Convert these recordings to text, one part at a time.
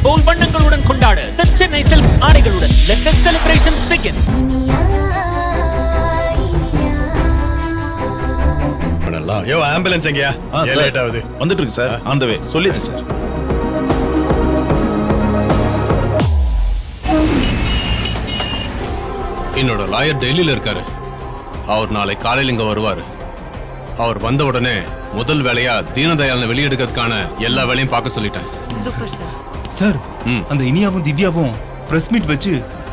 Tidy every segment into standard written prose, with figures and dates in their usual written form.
போல் வண்ணங்களுடன் கொண்டாடு The Chennai Silks ஆடைகளுடன். Let the celebrations begin. யோ ஆம்புலன்ஸ் எங்கயா? லேட் ஆகுது. வந்துட்டு இருக்கு சார். ஆன் தி வே. சொல்லிச்சு சார். என்னோட லாயர் டெல்லியில இருக்காரு. அவர் நாளை காலையில் இங்க வருவாரு. அவர் வந்த உடனே முதல் வேலையா தீனதயாளனை வெளியெடுக்கிறதுக்கான எல்லா வேலையும் பார்க்க சொல்லிட்டேன். Super sir. சார், அந்த இனியாவும் திவ்யாவும் பிரஸ் மீட் வச்சு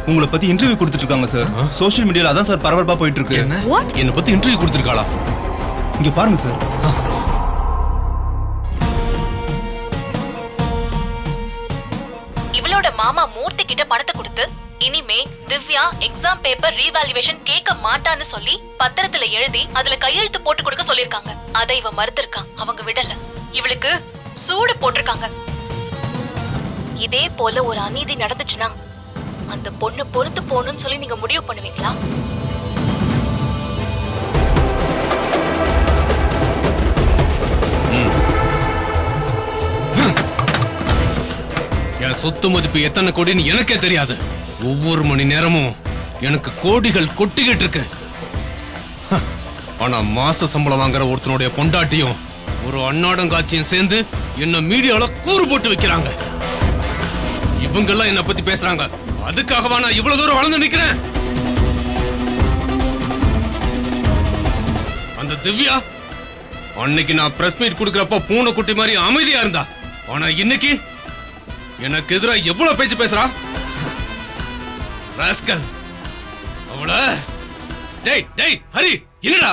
உங்களை பத்தி இன்டர்வியூ கொடுத்துட்டு இருக்காங்க சார். சோஷியல் மீடியால அதான் சார் பரபரப்பா போயிட்டு இருக்கு. என்ன பத்தி இன்டர்வியூ கொடுத்திருக்காளா? இங்க பாருங்க சார். இவளோட மாமா மூர்த்தி கிட்ட பணத்தை கொடுத்து இனிமே திவ்யா எக்ஸாம் பேப்பர் ரீவாலுவேஷன் கேட்க மாட்டான்னு சொல்லி பத்திரத்துல எழுதி அதுல கையெழுத்து போட்டு கொடுக்க சொல்லிருக்காங்க. அதை இவ மறுத்திருக்கா. அவங்க விடல. இவளுக்கு சூடு போட்டிருக்காங்க. இதே போல ஒரு அநீதி நடந்துச்சுன்னா அந்த பொண்ணு பொறுத்து போகணும்னு சொல்லி நீங்க முடிவு பண்ணுவீங்களா? என் சொத்து மதிப்பு எத்தனை கோடின்னு எனக்கே தெரியாது. ஒவ்வொரு மணி நேரமும் எனக்கு கோடிகள் கொட்டிக்கிட்டு இருக்கு. ஆனா மாச சம்பளம் வாங்குற ஒருத்தனுடைய பொண்டாட்டியும் ஒரு அன்னாடங்காட்சியும் சேர்ந்து என்ன மீடியால கூறு போட்டு வைக்கிறாங்க. இவங்க எல்லாம் என்ன பத்தி பேசுறாங்க. அதுக்காகவா நான் இவ்வளவு தூரம் வளர்ந்து நிக்கிறேன்? அந்த திவ்யா அன்னைக்கு நான் பிரஸ் மீட் கொடுக்கறப்ப பூனை குட்டி மாதிரி அமைதியா இருந்தா. ஆனா இன்னைக்கு எனக்கு எதிரா எவ்வளவு பேச்சு பேசுறா. ராஸ்கல் அவள. டேய் டேய் ஹரி, என்னடா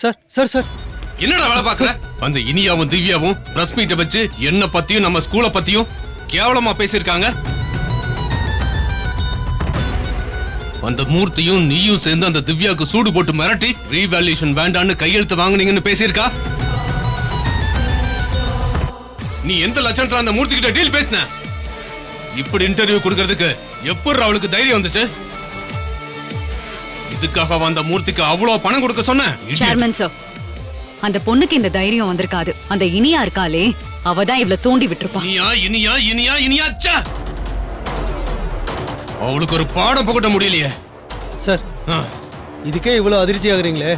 சார் என்னடா வேலை பாக்குற? அந்த இனியாவும் திவ்யாவும் பிரஸ் மீட்டை வச்சு என்ன பத்தியும் நம்ம ஸ்கூல பத்தியும் கேவலமா பேசியிருக்காங்க. அந்த மூர்த்தியும் நீயும் சேர்ந்து அந்த திவ்யாவுக்கு சூடு போட்டு மிரட்டி ரீவேல்யூஷன் வேண்டான்னு கையெழுத்து வாங்குனீங்கன்னு பேசியிருக்கா. நீ எந்த லட்சணத்துல அந்த மூர்த்தி கிட்ட டீல் பேசின? இப்படி இன்டர்வியூ கொடுக்கிறதுக்கு எப்படி அவளுக்கு தைரியம் வந்துச்சு? இதுக்காக அந்த மூர்த்திக்கு அவ்வளவு பணம் கொடுக்க சொன்னேன். சேர்மன் சார், அந்த பொண்ணுக்கு இந்த தைரியம் வந்திருக்காது. அந்த இனியா இருக்காளே, அவதான் இவள தூண்டி விட்டுருப்பா. இனியா அவளுக்கு ஒரு பாடம் புகட்ட முடியலையே சார். இதுக்கே இவ்வளவு அதிர்ச்சி ஆகுறீங்களே.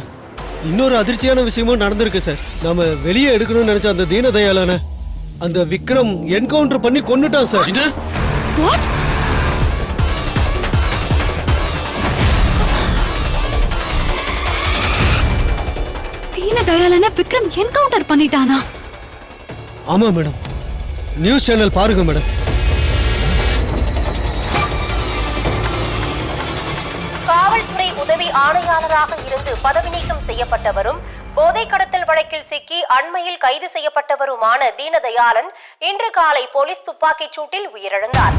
இன்னொரு அதிர்ச்சியான விஷயமும் நடந்திருக்கு சார். நாம வெளியே எடுக்கணும்னு நினைச்ச அந்த தீனதயாளன அந்த விக்ரம் என்கவுண்டர் பண்ணி கொன்னுட்டான் சார். தீனதயாளனை விக்ரம் என்கவுண்டர் பண்ணிட்டானா? ஆமா மேடம். நியூஸ் சேனல் பாருங்க மேடம். காவல்துறை உதவி ஆணையாளராக இருந்து பதவி நீக்கம் செய்யப்பட்டவரும் போதை கடத்தல் வழக்கில் சிக்கி அண்மையில் கைது செய்யப்பட்டவருமான தீனதயாளன் இன்று காலை போலீஸ் துப்பாக்கிச் சூட்டில் உயிரிழந்தார்.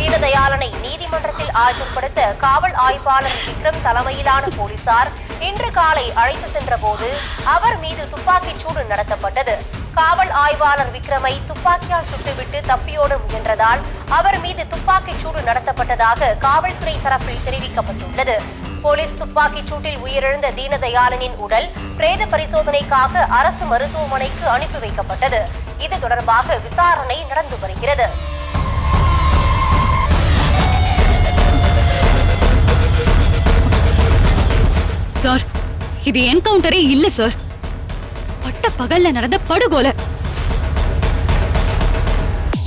தீனதயாளனை நீதிமன்றத்தில் ஆஜர்படுத்த காவல் ஆய்வாளர் விக்ரம் தலைமையிலான போலீசார் இன்று காலை அழைத்து சென்ற போது அவர் மீது துப்பாக்கிச் சூடு நடத்தப்பட்டது. காவல் ஆய்வாளர் விக்ரமை துப்பாக்கியால் சுட்டுவிட்டு தப்பியோட முயன்றதால் அவர் மீது துப்பாக்கிச் சூடு நடத்தப்பட்டதாக காவல்துறை தரப்பில் தெரிவிக்கப்பட்டுள்ளது. போலீஸ் துப்பாக்கிச் சூட்டில் உயிரிழந்த தீனதயாளனின் உடல் பிரேத பரிசோதனைக்காக அரசு மருத்துவமனைக்கு அனுப்பி வைக்கப்பட்டது. இது தொடர்பாக விசாரணை நடந்து வருகிறது. சார், இது என்கவுண்டரே இல்ல சார். பட்ட பகல்ல நடந்த படுகொலை.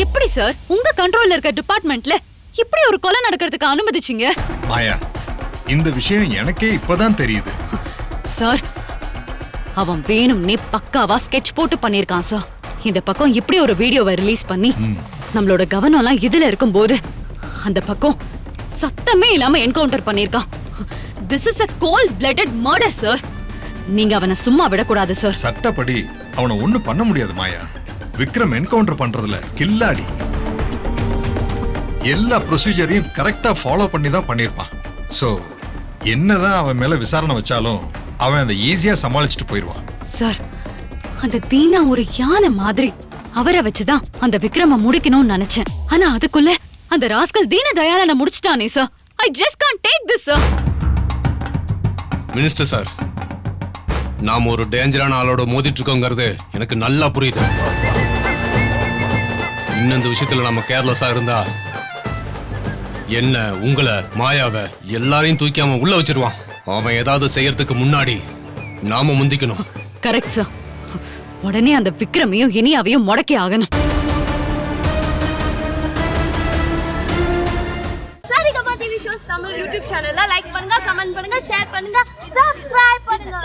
எப்படி சார் உங்க கண்ட்ரோல்ல இருக்க டிபார்ட்மெண்ட்ல இப்படி ஒரு கொலை நடக்கிறதுக்கு அனுமதிச்சீங்க? மாயா, இந்த விஷயம் எனக்கே இப்பதான் தெரியுது. சார், அவன் வேணும்னே பக்காவா ஸ்கெட்ச் போட்டு பண்ணிருக்கான் சார். இந்த பக்கம் இப்படி ஒரு வீடியோவை ரிலீஸ் பண்ணி நம்மளோட கவனம் எல்லாம் இதுல இருக்கும் போது அந்த பக்கம் சத்தமே இல்லாம என்கவுண்டர் பண்ணிருக்கான். This is a cold-blooded murder, sir. நீங்க அவனை சும்மா விடக்கூடாது சார். சட்டப்படி அவனை ஒண்ணு பண்ண முடியாது மாயா. விக்ரம் என்கவுண்டர் பண்றதுல கில்லாடி. எல்லா ப்ரொசீஜரையும் கரெக்டா ஃபாலோ பண்ணி தான் பண்ணிருப்பான். சோ என்னதான் அவன் மேல விசாரணை வச்சாலும் அவன் அதை ஈஸியா சமாளிச்சுட்டு போயிடுவான். சார், அந்த தீனா ஒரு யானை மாதிரி. அவரை வச்சுதான் அந்த விக்ரம முடிக்கணும்னு நினைச்சேன். ஆனா அதுக்குள்ள அந்த ராஸ்கல் தீனதயாளனை முடிச்சிட்டானே sir. I just can't take this, sir. Minister sir, நாம ஒரு டேஞ்சரான ஆளோட மோதிட்டு இருக்கோங்கிறது எனக்கு நல்லா புரியுது. இன்னும் இந்த விஷயத்துல நம்ம கேர்லெஸ்ஸா இருந்தா என்ன உங்களை மாயாவை எல்லாரையும் தூக்கி அவன் உள்ள வச்சிருவான். அவன் ஏதாவது செய்யறதுக்கு முன்னாடி நாம முந்திக்கணும். Correct sir. உடனே அந்த விக்ரமையும் இனியாவையும் முடக்கி ஆகணும். Saregama TV shows Tamil YouTube சேனல்ல லைக் பண்ணுங்க, கமெண்ட் பண்ணுங்க, ஷேர் பண்ணுங்க, சப்ஸ்கிரைப் பண்ணுங்க.